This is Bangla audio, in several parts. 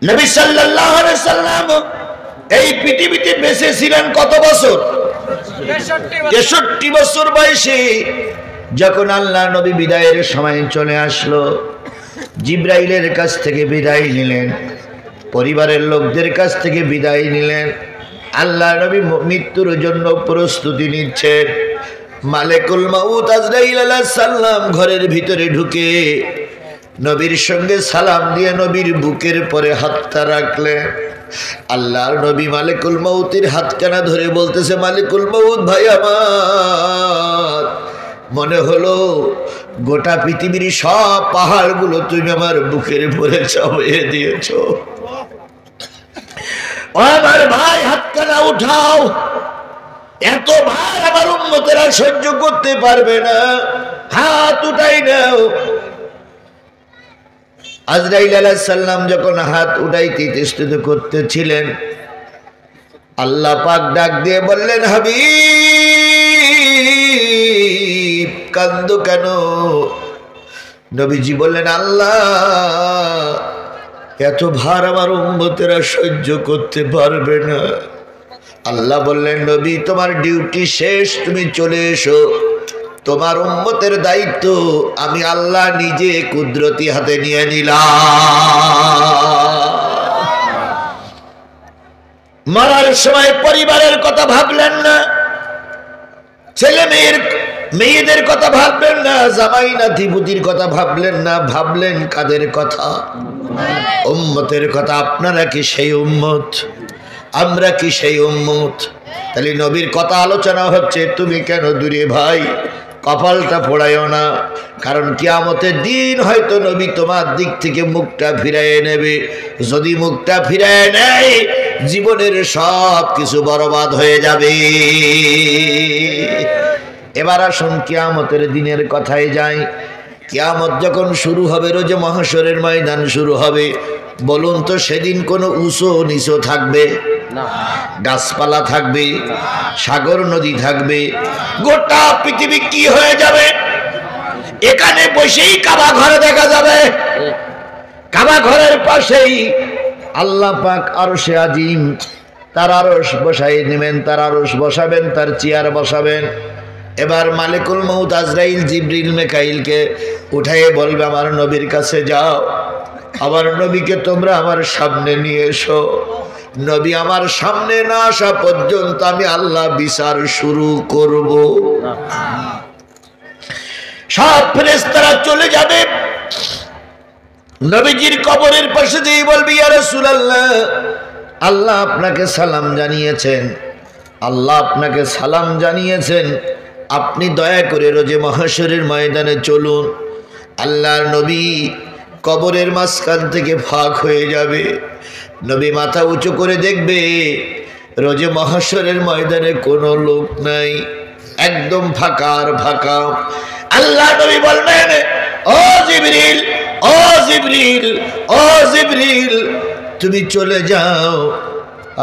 নবী সাল্লাল্লাহু আলাইহি সাল্লাম এই পৃথিবীতে বেঁচে ছিলেন কত বছর? 63 বছর বয়সে যখন আল্লাহ নবী বিদায়ের সময় চলে আসলো, জিবরাইলের কাছ থেকে বিদায় নিলেন, পরিবারের লোকদের কাছ থেকে বিদায় নিলেন। আল্লাহ নবী মৃত্যুর জন্য প্রস্তুতি নিচ্ছেন। মালিকুল মউত আজরাইল আলাইহিস সালাম ঘরের ভিতরে ঢুকে নবীর সঙ্গে সালাম দিয়ে নবীর বুকের পরে হাতটা রাখলেন। আল্লাহর নবী মালিকুল মউতের হাতখানা ধরে বলতেছে, মালিকুল মউত ভাই আমার, মনে হলো গোটা পৃথিবীর সব পাহাড়গুলো তুমি আমার বুকের উপরে চাপিয়ে দিয়েছো। ও আমার ভাই, হাতখানা উঠাও, এত ভার আমার উম্মতেরা সহ্য করতে পারবে না, হাত উঠাই নাও। আজরাইল আলাইহিস সালাম যখন হাত উঠাইতে ইতস্তত করতেছিলেন, আল্লাহ পাক ডাক দিয়ে বললেন, হাবিব কান্দো কেন? নবীজি বললেন, আল্লাহ এত ভার আমার উম্মতেরা সহ্য করতে পারবে না। আল্লাহ বললেন, নবী তোমার ডিউটি শেষ, তুমি চলে এসো, তোমার উম্মতের দায়িত্ব আমি আল্লাহ নিজে কুদরতি হাতে নিয়ে নিলাম। মরার সময় পরিবারের কথা ভাবলেন না, ছেলে মেয়েদের কথা ভাবলেন না, জামাই নাতিপুতির কথা ভাবলেন না, ভাবলেন কাদের কথা? উম্মতের কথা। আপনারা কি সেই উম্মত? আমরা কি সেই উম্মত? তাহলে নবীর কথা আলোচনা হচ্ছে, তুমি কেন দূরে ভাই? কপালটা ফোড়াইও না, কারণ কিয়ামতের দিন হয়তো নবী তোমার দিক থেকে মুখটা ফিরাইয়ে নেবে। যদি মুখটা ফিরাইয়ে নেয়, জীবনের সব কিছু বরবাদ হয়ে যাবে। এবার আসুন কিয়ামতের দিনের কথায় যাই। কিয়ামত যখন শুরু হবে, রোজে মহাশরের ময়দান শুরু হবে, বলুন তো সেদিন কোনো উঁচু নিচু থাকবে না? গাছপালা থাকবে, সাগর নদী থাকবে, গোটা পৃথিবী কি হয়ে যাবে? এখানে বসেই কাবা ঘর দেখা যাবে। কাবা ঘরের পাশেই আল্লাহ পাক আরশে আজিম, তার আরশ বসাই নেবেন, তার আরশ বসাবেন, তার চেয়ার বসাবেন। এবার মালিকুল মউত আজরাইল জিবরিল মিকাইলকে উঠাইয়ে বলবে, আমার নবীর কাছে যাও, আমার নবীকে তোমরা আমার সামনে নিয়ে এসো। নবী আমার সামনে না আসা পর্যন্ত আমি আল্লাহ বিচার শুরু করব। সব ফেরেশতারা চলে যাবে, নবীজির কবরের পাশে যেই বলবে, ইয়া রাসূলুল্লাহ, আল্লাহ আপনাকে সালাম জানিয়েছেন, আল্লাহ আপনাকে সালাম জানিয়েছেন, আপনি দয়া করে রোজে মহাশরের ময়দানে চলুন। আল্লাহর নবী কবরের মাঝখান থেকে ফাঁক হয়ে যাবে। নবী মাথা উঁচু করে দেখবে, রোজে মহাশরের ময়দানে কোনো লোক নাই, একদম ফাঁকা আর ফাঁকা। আল্লাহ নবী বলবেন, ও জিবরিল, ও জিবরিল, ও জিবরিল, তুমি চলে যাও,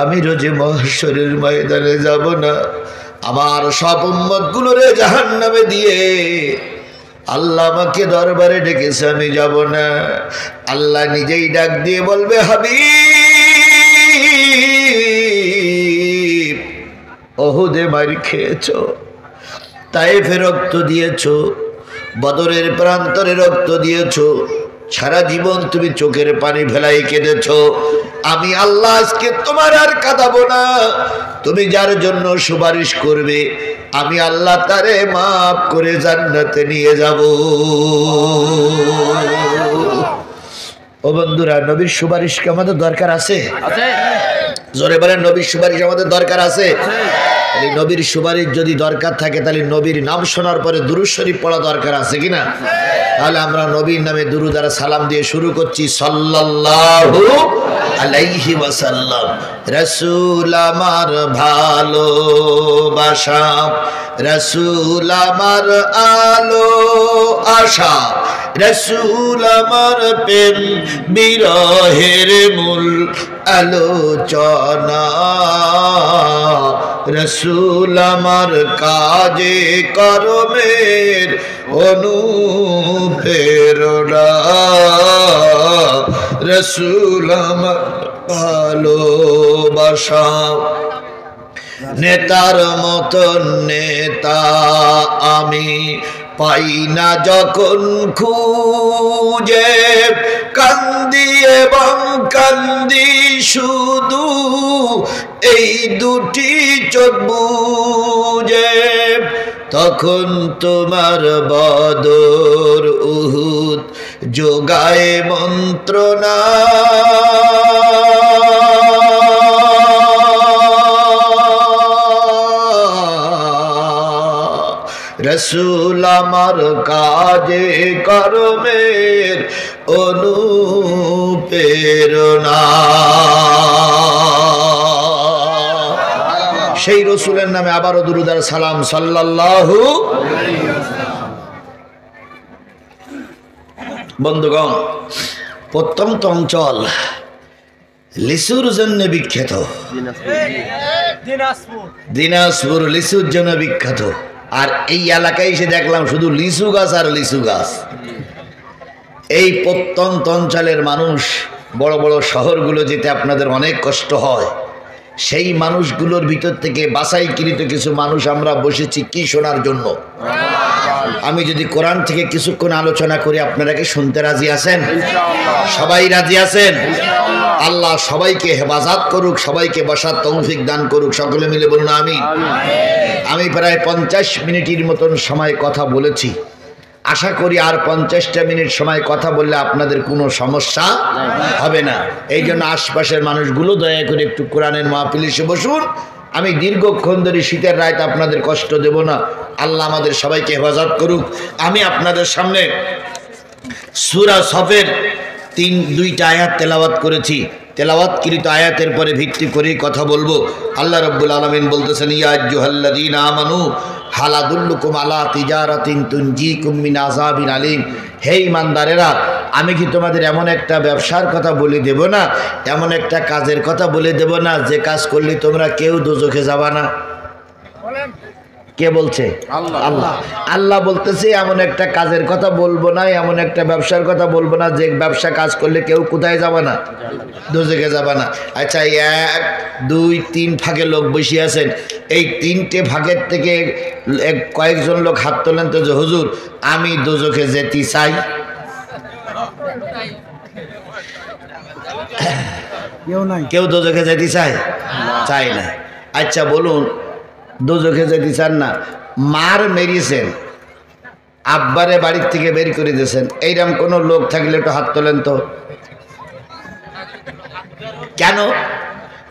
আমি রোজে মহাশরের ময়দানে যাব না। আমার সব উম্মতগুলোরে জাহান্নামে দিয়ে আল্লাহ আমাকে দরবারে ডেকেছে, আমি যাব না। আল্লাহ নিজেই ডাক দিয়ে বলবে, হাবিব, ওহুদে মার খেয়েছো, তায়েফে রক্ত দিয়েছো, বদরের প্রান্তরে রক্ত দিয়েছো, সারা জীবন তুমি চোখের পানি ফেলাই কেঁদেছো। আমি আল্লাহ আজকে তোমার আর কাঁদাবো না। তুমি যার জন্য সুপারিশ করবে, আমি আল্লাহ তারে মাফ করে জান্নাতে নিয়ে যাব। ও বন্ধুরা, নবীর সুপারিশ কি আমাদের দরকার আছে? জোরে বলেন, নবীর সুপারিশ আমাদের দরকার আছে? এই নবীর সুপারিশ যদি দরকার থাকে, তাহলে নবীর নাম শোনার পরে দুরূদ শরীফ পড়া দরকার আছে কিনা? তাহলে আমরা নবীর নামে দুরূদ আর সালাম দিয়ে শুরু করছি, সাল্লাল্লাহু আলাইহি ওয়াসাল্লাম। রাসূল আমার ভালোবাসা, রাসূল আমার আলো আশা, রাসূল আমার প্রেম বিরহের মূল আলোচনা, রাসূল আমার কাজে কর্মের অনুপ্রেরণা, রসুল আমার ভালোবাসা। নেতার মতন নেতা আমি পাই না যখন খুঁজে, কান্দি এবং কান্দি শুধু এই দুটি চোখ বুজে। তখন তোমার বদর উহুদ যোগায় মন্ত্রণা, রসুল আমার কাজে কর্মের অনুপ্রেরণা। সেই রসুলের নামে আবারও দুরূদ আর সালাম সাল্লাল্লাহু। বন্ধুগণ, প্রত্যন্ত অঞ্চল লিচুর জন্য বিখ্যাত, দিনাজপুর লিচুর জন্য বিখ্যাত। আর এই এলাকায় এসে দেখলাম শুধু লিচু গাছ আর লিচু গাছ। এই প্রত্যন্ত অঞ্চলের মানুষ, বড় বড় শহরগুলো যেতে আপনাদের অনেক কষ্ট হয়, সেই মানুষগুলোর ভিতর থেকে বাছাইকৃত কিছু মানুষ আমরা বসেছি কি শোনার জন্য? আমি যদি কোরআন থেকে কিছুক্ষণ আলোচনা করি, আপনারা কি শুনতে রাজি আছেন? সবাই রাজি আছেন? আল্লাহ সবাইকে হেফাজত করুক, সবাইকে বসার তৌফিক দান করুক, সকলে মিলে বলুন আমিন। আমি প্রায় 50 মিনিটের মতন সময় কথা বলেছি। আশা করি আর 50টা মিনিট সময় কথা বললে আপনাদের কোনো সমস্যা হবে না। এই জন্য আশপাশের মানুষগুলো দয়া করে একটু কোরআনের মাহফিলে এসে বসুন। আমি দীর্ঘক্ষণ ধরে শীতের রাত আপনাদের কষ্ট দেব না। আল্লাহ আমাদের সবাইকে হেফাজত করুক। আমি আপনাদের সামনে সূরা সফের 2টা আয়াত তেলাওয়াত করেছি। তেলাওয়াতকৃত আয়াতের পরে ভিত্তি করেই কথা বলবো। আল্লাহ রাব্বুল আলামিন বলতেছেন, ইয়া আইয়ুহাল্লাযীনা আমানু হাল আদুল্লুকুম আলা তিজারাতিন তুনজিকুম মিন আযাবিন আলীম। হে ঈমানদারেরা, আমি কি তোমাদের এমন একটা ব্যবসার কথা বলে দেব না, এমন একটা কাজের কথা বলে দেব না যে কাজ করলে তোমরা কেউ দোজখে যাবা না? কে বলছে? আল্লাহ। আল্লাহ বলতেছে এমন একটা কাজের কথা বলবো না, এমন একটা ব্যবসার কথা বলবো না যে ব্যবসা কাজ করলে কেউ কোথায় যাবে না? দোজখে যাবে না। আচ্ছা, 1 2 3 ভাগে লোক বসে আছেন। এই 3টে ভাগের থেকে কয়েকজন লোক হাত তোলেন তো যে হুজুর আমি দোজখে যেতে চাই। কেউ দোজখে যেতে চায়? চাই না। আচ্ছা বলুন, দোজখে যেতে চান না, মার মেরিয়েছেন, আব্বারে বাড়ির থেকে বের করে দিয়েছেন, এইরকম কোনো লোক থাকলে একটু হাত তোলেন তো। কেন?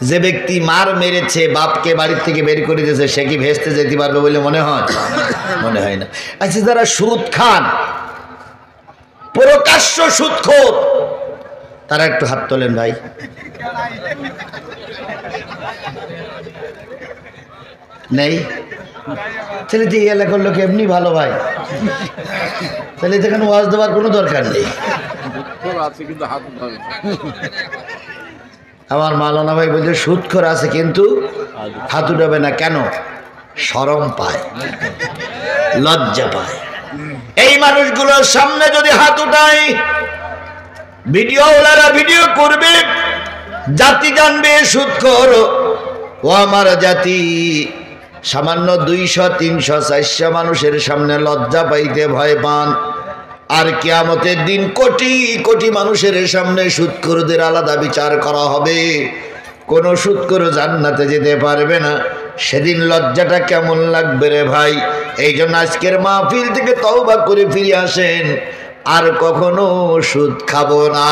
যে ব্যক্তি মার মেরেছে, বাপকে বাড়ির থেকে বের করে দিয়েছে, সে কি ভেস্তে যেতে পারবে বলে মনে হয়? মনে হয় না। আচ্ছা, যারা সুদ খান, প্রকাশ্য সুদখোর, তারা একটু হাত তোলেন ভাই। নেই? তাহলে তো এই এলাকার লোক এমনি ভালো ভাই, তাহলে এখানে ওয়াজ দেওয়ার কোনো দরকার নেই। আমার মাওলানা ভাই বলছে সুদখোর আছে কিন্তু হাত উঠাবে না। কেন? শরম পায়, লজ্জা পায়। এই মানুষগুলোর সামনে যদি হাত উঠাই, ভিডিওওয়ালারা ভিডিও করবে, জাতি জানবে সুদখোর। ও আমার জাতি, সামান্য 200 300 400 মানুষের সামনে লজ্জা পাইতে ভয় পান, আর কিয়ামতের দিন কোটি কোটি মানুষের সামনে সুদখোরদের আলাদা বিচার করা হবে। কোন সুদখোর জান্নাতে যেতে পারবে না। সেদিন লজ্জাটা কেমন লাগবে রে ভাই। এই জন্য আজকের মাহফিল থেকে তওবা করে ফিরে আসেন, আর কখনো সুদ খাবো না।